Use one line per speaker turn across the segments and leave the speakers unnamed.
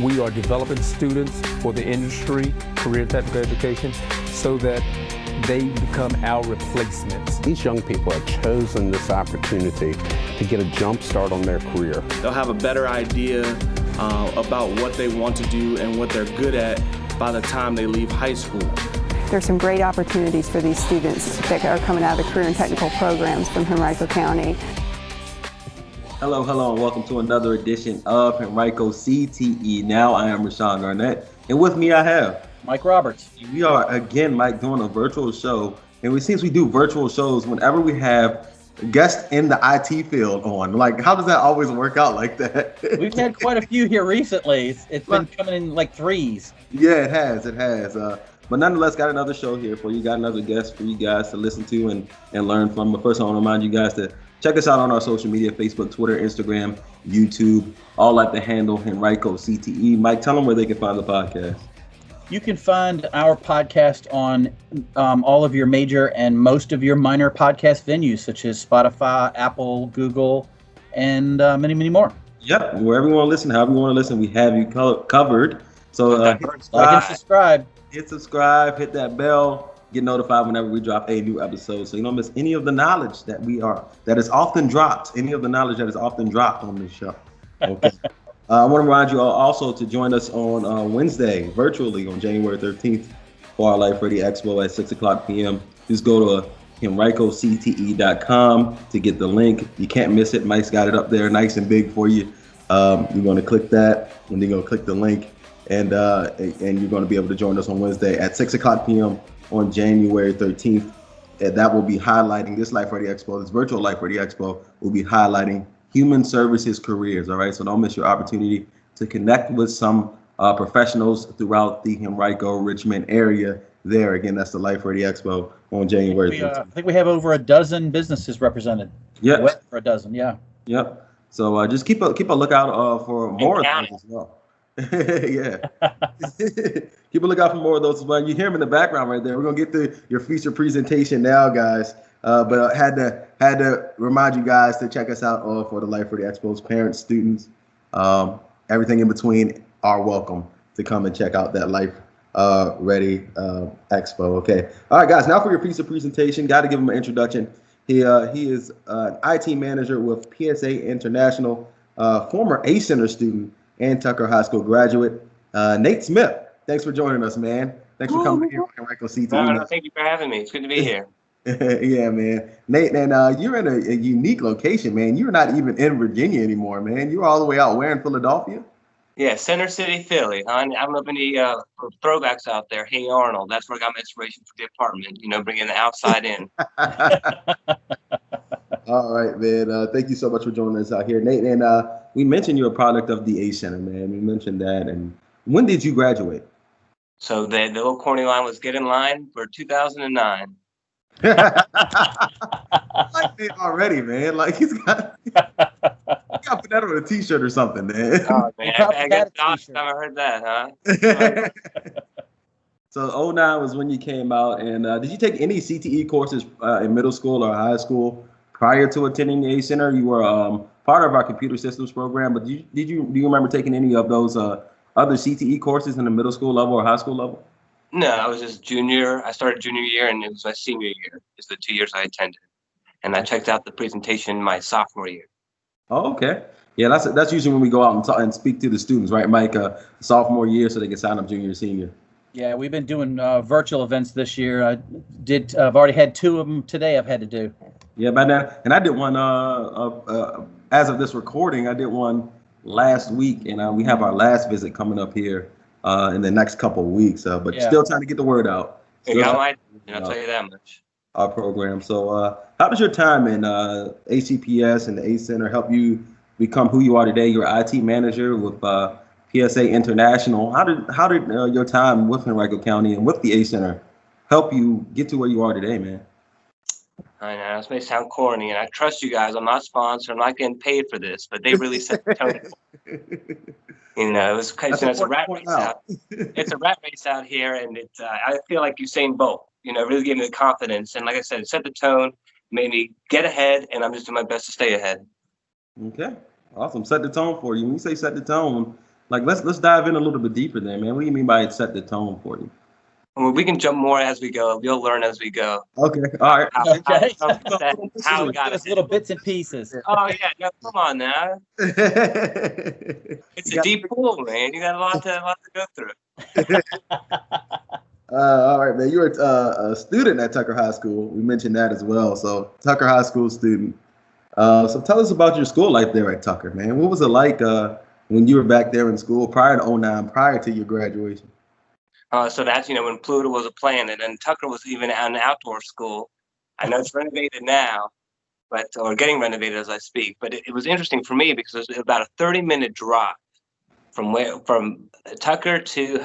we are developing students for the industry, career technical education, so that they become our replacements.
These young people have chosen this opportunity to get a jump start on their career.
They'll have a better idea about what they want to do and what they're good at by the time they leave high school.
There's some great opportunities for these students that are coming out of the career and technical programs from Henrico County.
Hello, and welcome to another edition of Henrico CTE Now. I am Rashawn Garnett, and with me I have
Mike Roberts.
We are again, Mike, doing a virtual show, and since we do virtual shows whenever we have guests in the IT field on. Like, how does that always work out like that?
We've had quite a few here recently. It's been coming in like threes.
Yeah, it has. But nonetheless, got another show here for you. Got another guest for you guys to listen to and learn from. But first, I want to remind you guys to check us out on our social media: Facebook, Twitter, Instagram, YouTube, all at the handle Henrico CTE. Mike, tell them where they can find the podcast.
You can find our podcast on all of your major and most of your minor podcast venues, such as Spotify, Apple, Google, and many, many more.
Yep, wherever you want to listen, however you want to listen, we have you covered. So
like and subscribe.
Hit subscribe, hit that bell, get notified whenever we drop a new episode, so you don't miss any of the knowledge that is often dropped on this show. Okay. I want to remind you all also to join us on Wednesday virtually on January 13th for our Life Ready Expo at 6:00 p.m. Just go to henricocte.com to get the link. You can't miss it. Mike's got it up there nice and big for you. You're going to click that, and then you're going to click the link, and you're going to be able to join us on Wednesday at 6:00 p.m. on January 13th. And that will be highlighting this Life Ready Expo, this virtual Life Ready Expo will be highlighting human services careers. All right, so don't miss your opportunity to connect with some professionals throughout the Henrico Richmond area. There again, that's the Life Ready Expo on January 13th.
I think we have over a dozen businesses represented.
Yeah,
for a dozen. Yeah.
Yep. So just keep a lookout for more of those as well. Yeah. Keep a lookout for more of those as well. You hear them in the background right there. We're gonna get to your feature presentation now, guys. But I had to remind you guys to check us out for the Life Ready Expo's parents, students, everything in between are welcome to come and check out that Life Ready Expo. Okay. All right, guys. Now for your piece of presentation, got to give him an introduction. He is an IT manager with PSA International, former A Center student and Tucker High School graduate. Nate Smith, thanks for joining us, man. Thanks for coming here on Henrico CTE.
No, thank you for having me. It's good to be here.
Yeah, man. Nate, and you're in a unique location, man. You're not even in Virginia anymore, man. You're all the way out where in Philadelphia?
Yeah, Center City, Philly. I'm up in the throwbacks out there. Hey, Arnold. That's where I got my inspiration for the apartment, bringing the outside in.
All right, man. Thank you so much for joining us out here, Nate. And we mentioned you're a product of the A Center, man. We mentioned that. And when did you graduate?
So the little corny line was get in line for 2009.
Like it already, man. Like you got to put that on a t-shirt or something, man.
Oh, man. I guess Josh never heard that, huh?
So 09 was when you came out. And did you take any CTE courses in middle school or high school prior to attending the A Center? You were part of our computer systems program, but do you remember taking any of those other CTE courses in the middle school level or high school level?
No, I was just junior. I started junior year, and it was my senior year. It's the 2 years I attended. And I checked out the presentation my sophomore year.
Oh, okay. Yeah, that's usually when we go out and talk and speak to the students, right, Mike? Sophomore year, so they can sign up junior, senior.
Yeah, we've been doing virtual events this year. I've already had 2 of them today. I've had to do.
Yeah, by now, and I did one as of this recording. I did one last week, and we have our last visit coming up here in the next couple of weeks. But still trying to get the word out.
I'll tell you that much.
Our program. So how does your time in ACPS and the A Center help you become who you are today? You're IT manager with PSA International. How did your time with Henrico County and with the A Center help you get to where you are today, man?
I know this may sound corny, and I trust you guys. I'm not sponsored. I'm not getting paid for this, but they really set the tone. It was it's a rat race out. It's a rat race out here, and I feel like Usain Bolt. Really gave me the confidence, and like I said, it set the tone, made me get ahead, and I'm just doing my best to stay ahead.
Okay, awesome. Set the tone for you. When you say set the tone, Like let's dive in a little bit deeper there, man. What do you mean by it set the tone for you?
Well, we can jump more as we go. You'll learn as we go.
Okay, all right.
How we got
Just
it.
little bits and pieces.
Oh yeah, no, come on now. It's a deep pool, man. You got a lot to go through.
All right, man. You're a student at Tucker High School. We mentioned that as well. So Tucker High School student. So tell us about your school life there at Tucker, man. What was it like when you were back there in school prior to 2009, prior to your graduation?
So that's, when Pluto was a planet and Tucker was even an outdoor school. I know it's renovated now, or getting renovated as I speak. But it was interesting for me because it was about a 30-minute drive from Tucker to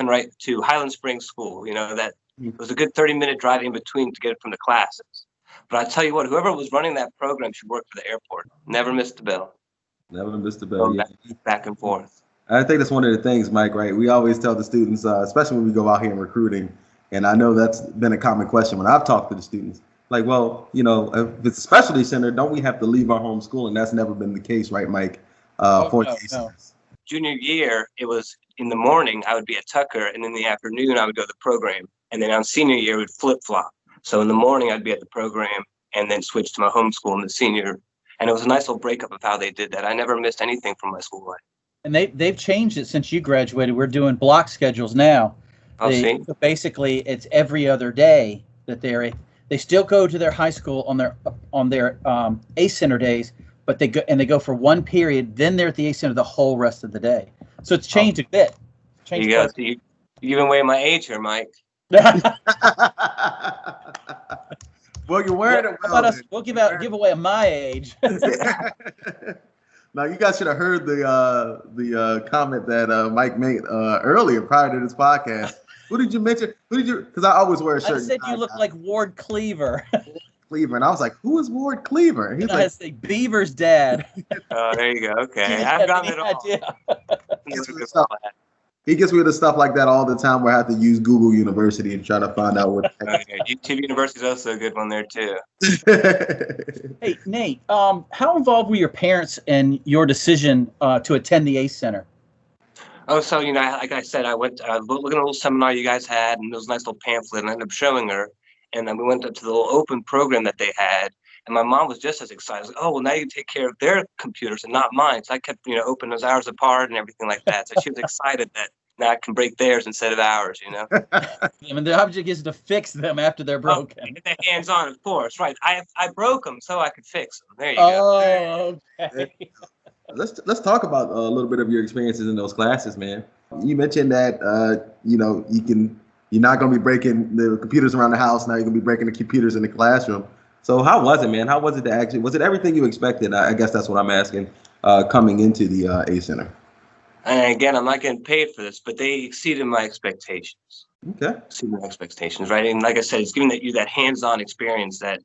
Highland Springs School. That it was a good 30-minute drive in between to get from the classes. But I tell you what, whoever was running that program should work for the airport. Never missed a bill.
Never missed a bill. Yeah.
Back and forth.
I think that's one of the things, Mike, right? We always tell the students, especially when we go out here in recruiting, and I know that's been a common question when I've talked to the students, like, well, if it's a specialty center, don't we have to leave our home school? And that's never been the case, right, Mike?
No.
Junior year, it was in the morning, I would be at Tucker, and in the afternoon, I would go to the program. And then on senior year, it would flip-flop. So in the morning, I'd be at the program and then switch to my home school in the senior. And it was a nice little breakup of how they did that. I never missed anything from my school life.
And they've changed it since you graduated. We're doing block schedules now. So basically, it's every other day that they still go to their high school on their ACE Center days, but they go for one period. Then they're at the ACE Center the whole rest of the day. So it's changed a bit.
You even weigh my age here, Mike.
Well, you're wearing it well.
We'll give away my age.
Now, you guys should have heard the comment that Mike made earlier prior to this podcast. Who did you mention? Because I always wear a shirt.
I said you look like Ward Cleaver.
Cleaver, and I was like, who is Ward Cleaver? And
he's like, I say Beaver's dad.
Oh, there you go. Okay, I've got it all.
He gets with the stuff like that all the time. Where I have to use Google University and try to find out what.
YouTube University is also a good one there too.
Hey Nate, how involved were your parents in your decision to attend the ACE Center?
Oh, so like I said, I went looking at a little seminar you guys had, and there was a nice little pamphlet, and I ended up showing her, and then we went up to the little open program that they had, and my mom was just as excited. Like, oh, well, now you take care of their computers and not mine. So I kept, opening those hours apart and everything like that. So she was excited that now I can break theirs instead of ours,
I mean, the object is to fix them after they're broken.
Get the hands-on, of course, right? I broke them so I could fix them. There you go.
Okay.
Let's talk about a little bit of your experiences in those classes, man. You mentioned that you're not going to be breaking the computers around the house. Now you're going to be breaking the computers in the classroom. So how was it, man? How was it was it everything you expected? I guess that's what I'm asking, coming into the ACE Center.
And again, I'm not getting paid for this, but they exceeded my expectations.
Okay.
Exceeded my expectations, right? And like I said, it's giving you that hands-on experience that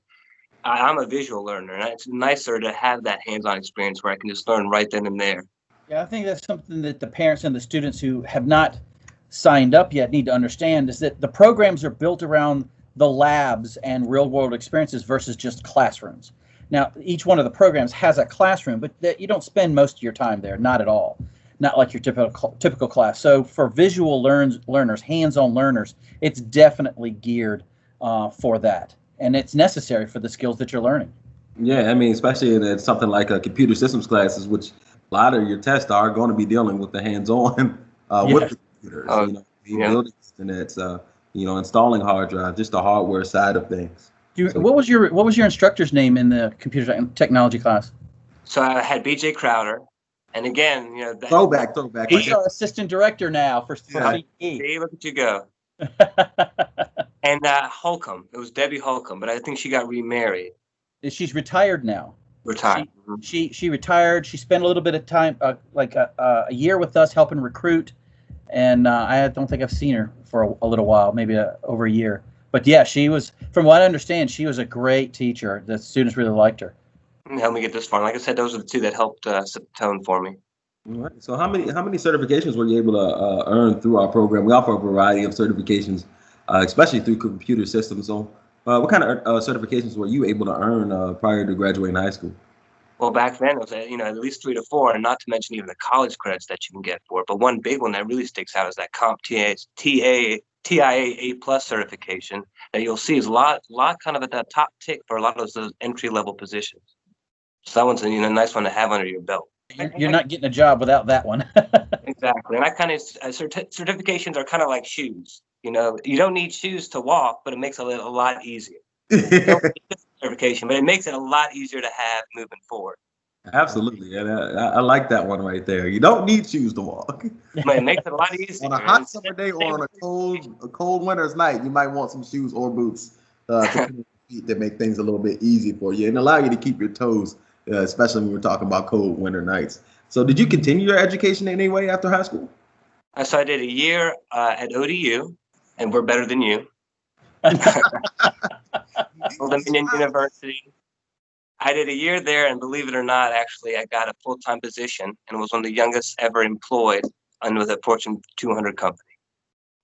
I'm a visual learner, and it's nicer to have that hands-on experience where I can just learn right then and there.
Yeah, I think that's something that the parents and the students who have not signed up yet need to understand, is that the programs are built around the labs and real-world experiences versus just classrooms. Now, each one of the programs has a classroom, but you don't spend most of your time there, not at all. Not like your typical class. So for visual learners, hands-on learners, it's definitely geared for that. And it's necessary for the skills that you're learning.
Yeah, I mean, especially in something like a computer systems classes, which a lot of your tests are going to be dealing with the hands-on with the computers. Building internets, installing hard drives, just the hardware side of things.
What was your instructor's name in the computer technology class?
So I had BJ Crowder. And again,
throwback.
He's our assistant director now for CTE.
See, look at you go. And Holcomb. It was Debbie Holcomb, but I think she got remarried.
She's retired now.
Retired.
She retired. She spent a little bit of time, like a year with us helping recruit. And I don't think I've seen her for a little while, maybe over a year. But yeah, she was, from what I understand, she was a great teacher. The students really liked her.
Helped me get this far. Like I said, those are the two that helped set the tone for me.
All right. So how many certifications were you able to earn through our program? We offer a variety of certifications, especially through computer systems. So what kind of certifications were you able to earn prior to graduating high school?
Well, back then it was at least 3 to 4, and not to mention even the college credits that you can get for it. But one big one that really sticks out is that TIA A+ certification that you'll see is a lot kind of at that top tick for a lot of those entry level positions. So that one's a nice one to have under your belt.
You're not getting a job without that one.
Exactly, and I kind of certifications are kind of like shoes. You don't need shoes to walk, but it makes it a lot easier. You don't need this certification, but it makes it a lot easier to have moving forward.
Absolutely, and I like that one right there. You don't need shoes to walk.
It makes it a lot easier.
On a hot summer day or on a cold winter's night, you might want some shoes or boots to put on your feet that make things a little bit easy for you and allow you to keep your toes, especially when we're talking about cold winter nights. So did you continue your education in any way after high school?
So I did a year at ODU, and we're better than you. Old Dominion University. I did a year there, and believe it or not, actually, I got a full-time position and was one of the youngest ever employed under the Fortune 200 company.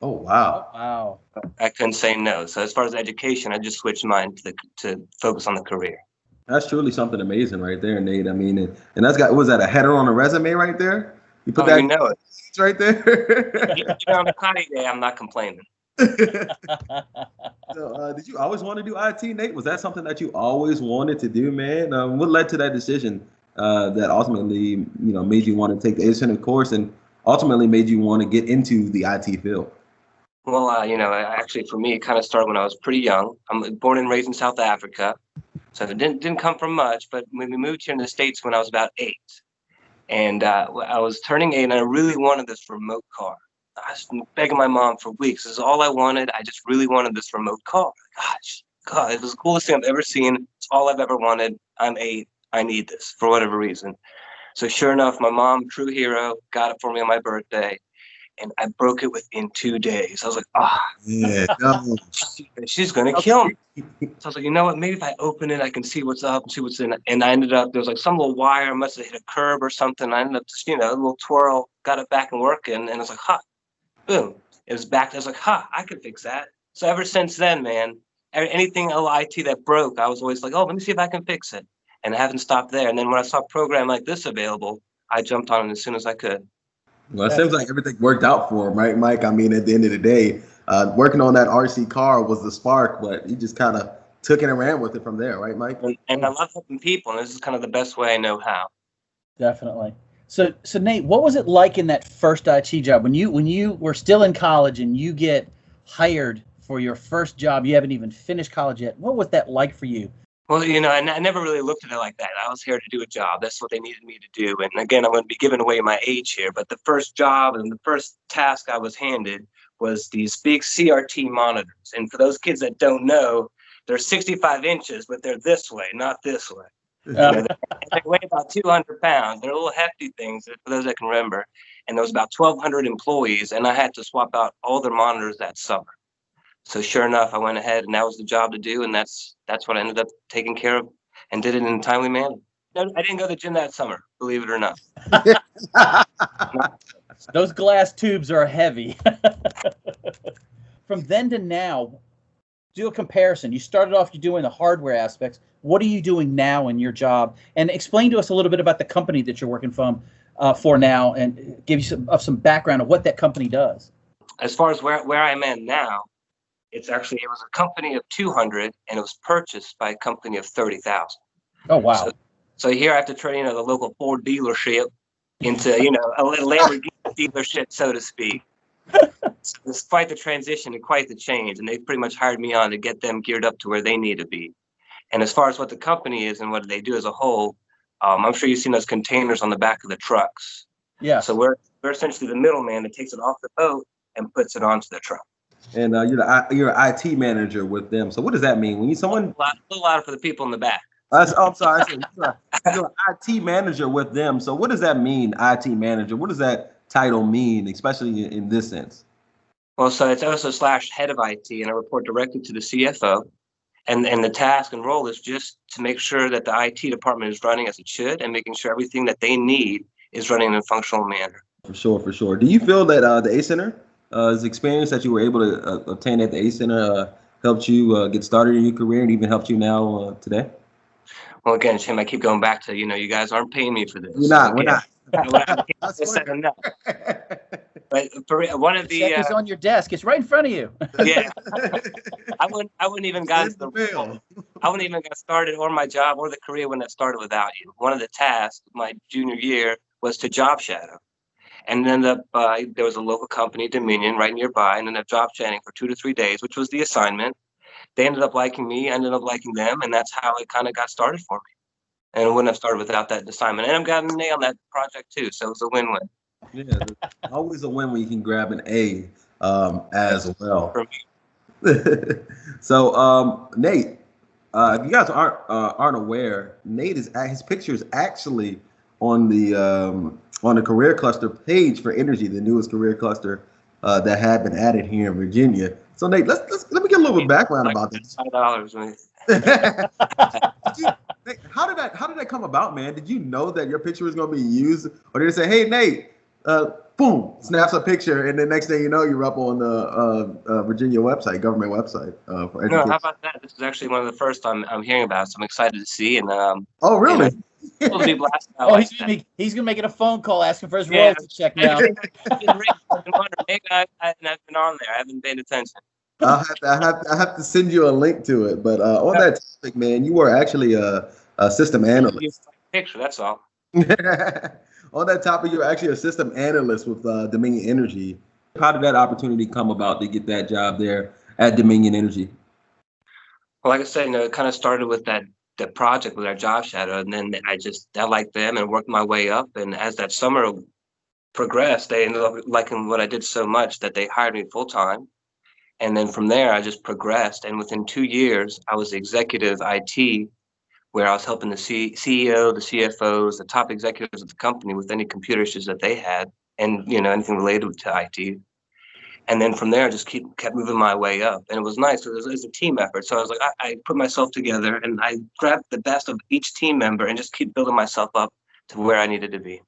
Oh, wow.
Wow.
I couldn't say no. So as far as education, I just switched mine to focus on the career.
That's truly something amazing right there, Nate. I mean, and that's was that a header on a resume right there? You put that
it
right there.
On a cloudy day, I'm not complaining.
So, did you always want to do IT, Nate? Was that something that you always wanted to do, man? What led to that decision that ultimately, made you want to take the A-Center course and ultimately made you want to get into the IT field?
Well, actually, for me, it kind of started when I was pretty young. I'm born and raised in South Africa, so it didn't come from much. But when we moved here in the States when I was about 8, and I was turning 8, and I really wanted this remote car. I was begging my mom for weeks. This is all I wanted. I just really wanted this remote car. Gosh, God, it was the coolest thing I've ever seen. It's all I've ever wanted. I'm 8. I need this for whatever reason. So sure enough, my mom, true hero, got it for me on my birthday, and I broke it within 2 days. I was like,
yeah, no.
She's gonna kill me. So I was like, you know what? Maybe if I open it, I can see what's up and see what's in it. And I ended up, there was like some little wire, must have hit a curb or something. I ended up just, a little twirl, got it back and working, and I was like, boom, it was back. I was like, I could fix that. So ever since then, man, anything IT that broke, I was always like, let me see if I can fix it. And I haven't stopped there. And then when I saw a program like this available, I jumped on it as soon as I could.
Well, it seems like everything worked out for him, right, Mike? I mean, at the end of the day, working on that RC car was the spark, but he just kind of took it and ran with it from there, right, Mike?
And I love helping people, and this is kind of the best way I know how.
Definitely. So Nate, what was it like in that first IT job when you were still in college and you get hired for your first job? You haven't even finished college yet. What was that like for you?
Well, I never really looked at it like that. I was here to do a job. That's what they needed me to do. And again, I'm going to be giving away my age here, but the first job and the first task I was handed was these big CRT monitors. And for those kids that don't know, they're 65 inches, but they're this way, not this way. They weigh about 200 pounds. They're little hefty things, for those that can remember. And there was about 1,200 employees, and I had to swap out all their monitors that summer. So sure enough, I went ahead, and that was the job to do, and that's what I ended up taking care of and did it in a timely manner. No, I didn't go to the gym that summer, believe it or not.
Those glass tubes are heavy. From then to now, do a comparison. You started off doing the hardware aspects. What are you doing now in your job? And explain to us a little bit about the company that you're working for now, and give you some background of what that company does.
As far as where I'm at now, it was a company of 200, and it was purchased by a company of 30,000. Oh,
wow.
So here I have to turn, the local Ford dealership into, a Lamborghini dealership, so to speak. It's quite the transition and quite the change, and they pretty much hired me on to get them geared up to where they need to be. And as far as what the company is and what they do as a whole, I'm sure you've seen those containers on the back of the trucks.
Yeah.
So we're essentially the middleman that takes it off the boat and puts it onto the truck.
And you're an IT manager with them. So what does that mean? When you someone
a little louder for the people in the back.
I'm sorry. You're an IT manager with them. So what does that mean, IT manager? What does that title mean, especially in this sense?
Well, so it's also / head of IT, and I report directly to the CFO. And the task and role is just to make sure that the IT department is running as it should, and making sure everything that they need is running in a functional manner. For
sure. Do you feel that the A Center, the experience that you were able to obtain at the A Center, helped you get started in your career and even helped you now today?
Well, again, Tim, I keep going back to, you guys aren't paying me for this.
We're not. We're not.
But for one of the
check is on your desk. It's right in front of you.
Yeah, I wouldn't even got into I wouldn't even got started or my job or the career when it started without you. One of the tasks my junior year was to job shadow, and then there was a local company, Dominion, right nearby, and then a job shadowing for 2 to 3 days, which was the assignment. They ended up liking me, I ended up liking them, and that's how it kind of got started for me. And it wouldn't have started without that assignment. And I've got an A on that project too, so it's a win-win.
Yeah, always a win when you can grab an A as well.
For me.
So Nate, if you guys aren't aware, Nate his picture is actually on the career cluster page for energy, the newest career cluster that had been added here in Virginia. So Nate, let me get a little bit of background about this.
$5.
How did that come about, man? Did you know that your picture was going to be used, or did it say, "Hey Nate, boom, snaps a picture," and the next thing you know, you're up on the Virginia website, government website for education?
No, how about that? This is actually one of the first I'm hearing about, so I'm excited to see. And
oh, really?
Oh, he's gonna make it a phone call asking for his royalty check now.
Maybe I've been on there. I haven't paid attention.
I have to send you a link to it. But on that topic, man, you were actually a system analyst.
Picture, that's all.
On that topic, you're actually a system analyst with Dominion Energy. How did that opportunity come about to get that job there at Dominion Energy?
Well, like I said, it kind of started with the project with our job shadow, and then I liked them and worked my way up. And as that summer progressed, they ended up liking what I did so much that they hired me full time. And then from there, I just progressed. And within 2 years, I was executive IT, where I was helping the CEO, the CFOs, the top executives of the company with any computer issues that they had, and anything related to IT. And then from there, I just kept moving my way up, and it was nice. It was a team effort. So I was like, I put myself together, and I grabbed the best of each team member, and just keep building myself up to where I needed to be.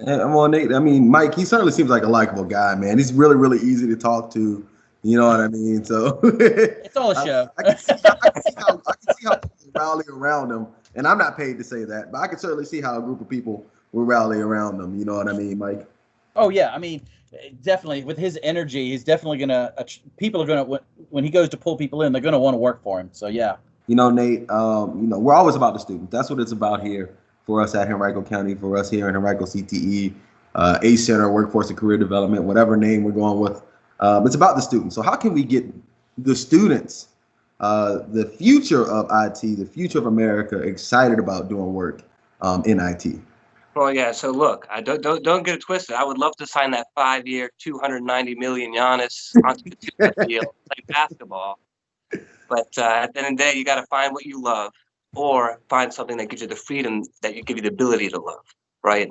Well, Nate, I mean, Mike, he certainly seems like a likable guy, man. He's really, really easy to talk to. You know what I mean? So
it's all a show.
I can see how people rally around him, and I'm not paid to say that, but I can certainly see how a group of people will rally around him. You know what I mean, Mike?
Oh yeah, I mean, definitely with his energy, he's definitely gonna. People are gonna when he goes to pull people in, they're gonna want to work for him. So yeah.
Nate, we're always about the student. That's what it's about here for us at Henrico County, for us here in Henrico CTE, ACE Center, Workforce and Career Development, whatever name we're going with. It's about the students. So how can we get the students, the future of IT, the future of America, excited about doing work in IT?
Well, yeah. So look, I don't get it twisted. I would love to sign that 5-year, $290 million Giannis onto the 2 deal, play basketball. But at the end of the day, you got to find what you love, or find something that gives you the freedom that you give you the ability to love, right?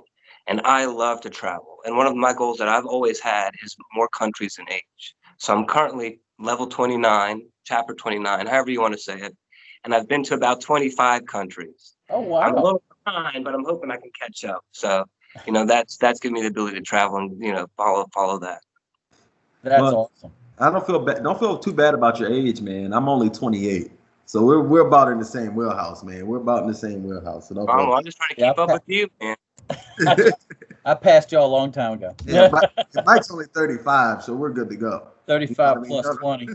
And I love to travel. And one of my goals that I've always had is more countries in age. So I'm currently level 29, chapter 29, however you want to say it. And I've been to about 25 countries.
Oh, wow.
I'm a little behind, but I'm hoping I can catch up. So, that's giving me the ability to travel and, follow that.
That's awesome.
I don't feel too bad about your age, man. I'm only 28. So we're about in the same wheelhouse, man. We're about in the same wheelhouse. So
I'm just trying to keep up with you, man.
I passed y'all a long time ago.
Yeah, Mike's only 35, so we're good to go.
35 plus 20.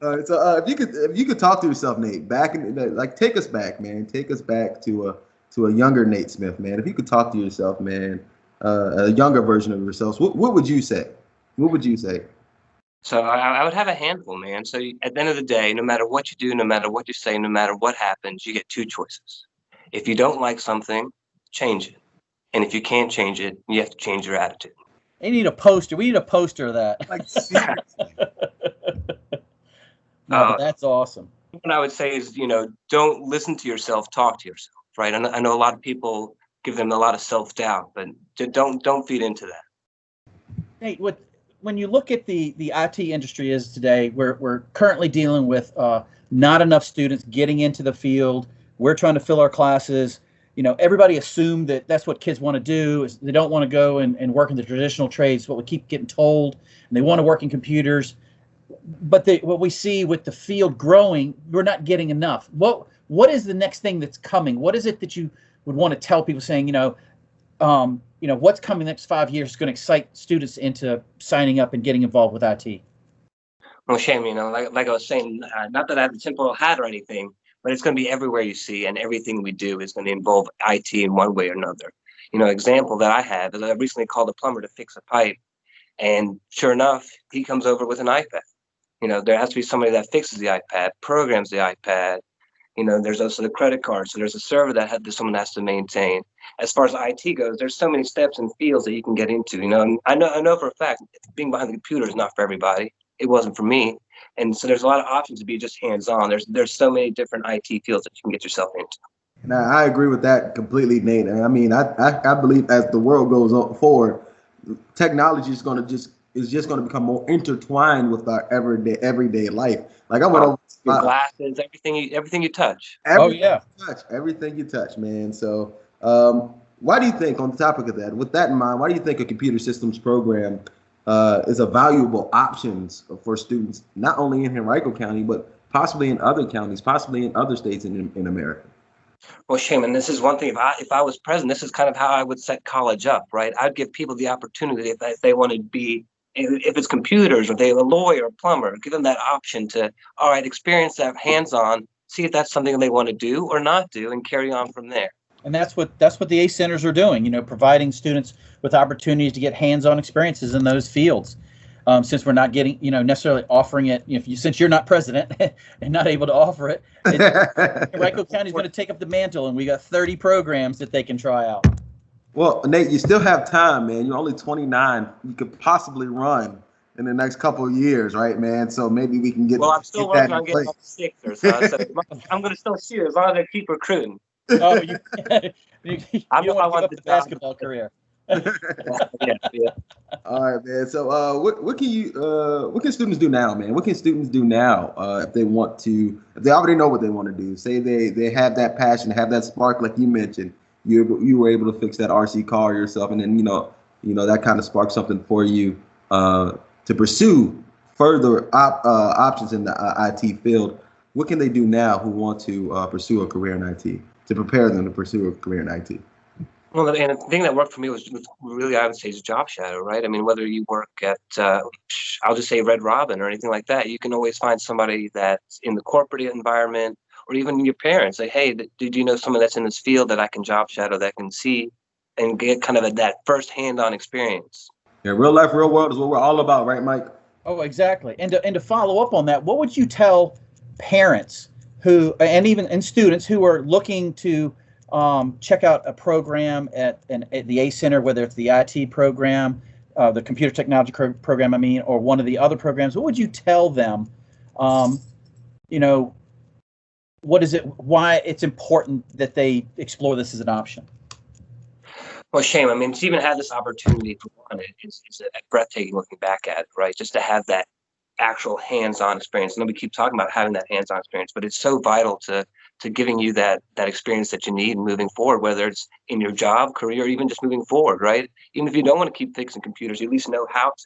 All right, so if you could talk to yourself, Nate, back in take us back, man. Take us back to a younger Nate Smith, man. If you could talk to yourself, man, a younger version of yourself, what would you say? What would you say?
So I would have a handful, man. So at the end of the day, no matter what you do, no matter what you say, no matter what happens, you get 2 choices. If you don't like something, change it. And if you can't change it, you have to change your attitude.
They need a poster. We need a poster of that.
Like, seriously.
No, but that's awesome.
What I would say is, don't listen to yourself, talk to yourself, right? I know a lot of people give them a lot of self-doubt, but don't feed into that.
Nate, when you look at the IT industry is today, we're currently dealing with not enough students getting into the field. We're trying to fill our classes. Everybody assumed that that's what kids want to do. Is they don't want to go and work in the traditional trades, what we keep getting told, and they want to work in computers. but what we see with the field growing, we're not getting enough. What is the next thing that's coming? What is it that you would want to tell people, saying, what's coming the next 5 years is going to excite students into signing up and getting involved with IT?
Well, Shane, like I was saying, not that I have a tinfoil hat or anything, but it's going to be everywhere you see, and everything we do is going to involve IT in one way or another. Example that I have is I recently called a plumber to fix a pipe, and sure enough, he comes over with an iPad. There has to be somebody that fixes the iPad, programs the iPad. There's also the credit card. So there's a server that someone has to maintain. As far as IT goes, there's so many steps and fields that you can get into. And I know for a fact, being behind the computer is not for everybody. It wasn't for me. And so there's a lot of options to be just hands-on. There's so many different IT fields that you can get yourself into.
And I agree with that completely, Nate. And I mean, I believe as the world goes forward, technology is just going to become more intertwined with our everyday life. Like I went over
your glasses, everything you touch.
Everything you touch, man. So why do you think, on the topic of that, with that in mind, why do you think a computer systems program is a valuable option for students, not only in Henrico County, but possibly in other counties, possibly in other states in America?
Well, Shane, and this is one thing, if I was president, this is kind of how I would set college up, right? I'd give people the opportunity, if they want to be, if it's computers or they're a lawyer or plumber, give them that option to, all right, experience that hands-on, see if that's something they want to do or not do, and carry on from there.
And that's what the ACE centers are doing, providing students with opportunities to get hands-on experiences in those fields. Since we're not getting, necessarily offering it, since you're not president and not able to offer it, Henrico County is going to take up the mantle, and we got 30 programs that they can try out.
Well, Nate, you still have time, man. You're only 29. You could possibly run in the next couple of years, right, man? So maybe we can get.
Well, I'm still working on getting up to Sixers. So I'm going to still shoot as long as I keep recruiting.
Oh, you don't want to give up the basketball career.
Yeah.
All right, man. So, what can students do now, man? What can students do now if they want to? If they already know what they want to do, say they have that passion, have that spark, like you mentioned. You were able to fix that RC car yourself, and then that kind of sparked something for you to pursue further options in the IT field. What can they do now who want to pursue a career in IT, to prepare them to pursue a career in IT?
Well, and the thing that worked for me was really, I would say, is job shadow, right? I mean, whether you work at, I'll just say Red Robin or anything like that, you can always find somebody that's in the corporate environment, or even your parents say, hey, did you know someone that's in this field that I can job shadow, that can see and get kind of that first hand-on experience? Yeah,
real life, real world is what we're all about, right, Mike?
Oh, exactly. And to follow up on that, what would you tell parents who, and students who are looking to check out a program at the ACE Center, whether it's the IT program, the computer technology program, or one of the other programs? What would you tell them? What is it? Why it's important that they explore this as an option?
Well, Shane, to even have this opportunity for one, it's breathtaking looking back at it, right? Just to have that actual hands-on experience. Nobody keeps talking about having that hands-on experience, but it's so vital to giving you that experience that you need moving forward, whether it's in your job, career, or even just moving forward, right? Even if you don't want to keep fixing computers, you at least know how to.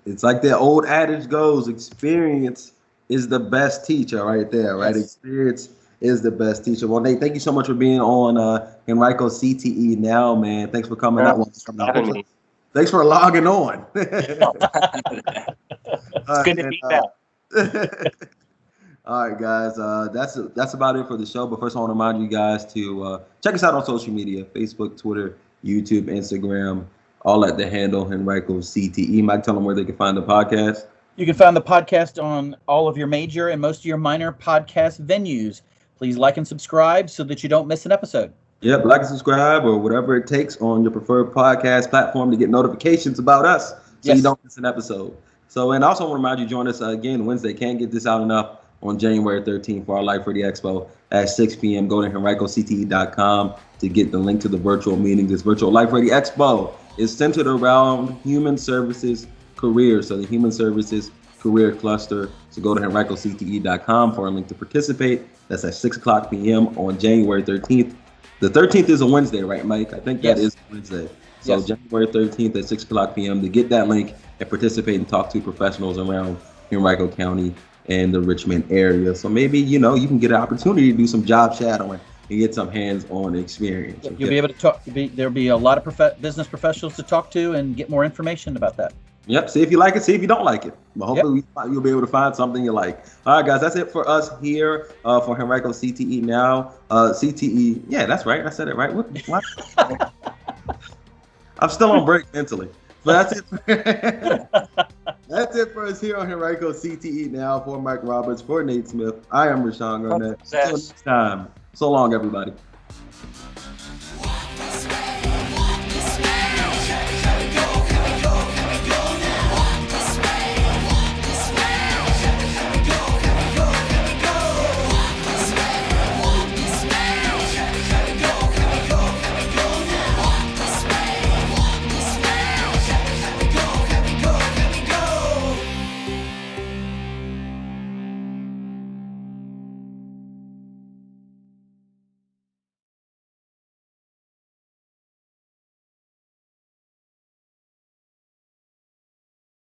It's like the old adage goes, experience is the best teacher right there, right? Yes. Experience is the best teacher. Well, Nate, thank you so much for being on Henrico CTE Now, man. Thanks for coming out. Thanks for logging on.
It's good to be back.
All right, guys. That's about it for the show. But first, I want to remind you guys to check us out on social media: Facebook, Twitter, YouTube, Instagram, all at the handle Henrico CTE. Mike, tell them where they can find the podcast.
You can find the podcast on all of your major and most of your minor podcast venues. Please like and subscribe so that you don't miss an episode.
Yep, like and subscribe or whatever it takes on your preferred podcast platform to get notifications about us so you don't miss an episode. So, and also I want to remind you, join us again Wednesday. Can't get this out enough, on January 13th for our Life Ready Expo at 6 p.m. Go to HenricoCTE.com to get the link to the virtual meeting. This virtual Life Ready Expo is centered around human services careers. So the human services career cluster. So go to HenricoCTE.com for a link to participate. That's at 6 o'clock p.m. on January 13th. The 13th is a Wednesday, right, Mike? I think that is Wednesday. So January 13th at 6 o'clock p.m. to get that link and participate and talk to professionals around Henrico County and the Richmond area. So maybe, you know, you can get an opportunity to do some job shadowing and get some hands-on experience.
You'll be able to talk. There'll be a lot of business professionals to talk to and get more information about that.
Yep. See if you like it. See if you don't like it. But hopefully you'll be able to find something you like. All right, guys. That's it for us here for Henrico CTE Now. CTE. Yeah, that's right. I said it right. What? I'm still on break mentally. But that's it. That's it for us here on Henrico CTE Now. For Mike Roberts, for Nate Smith, I am Rashawn Garnett. Until next time. So long, everybody.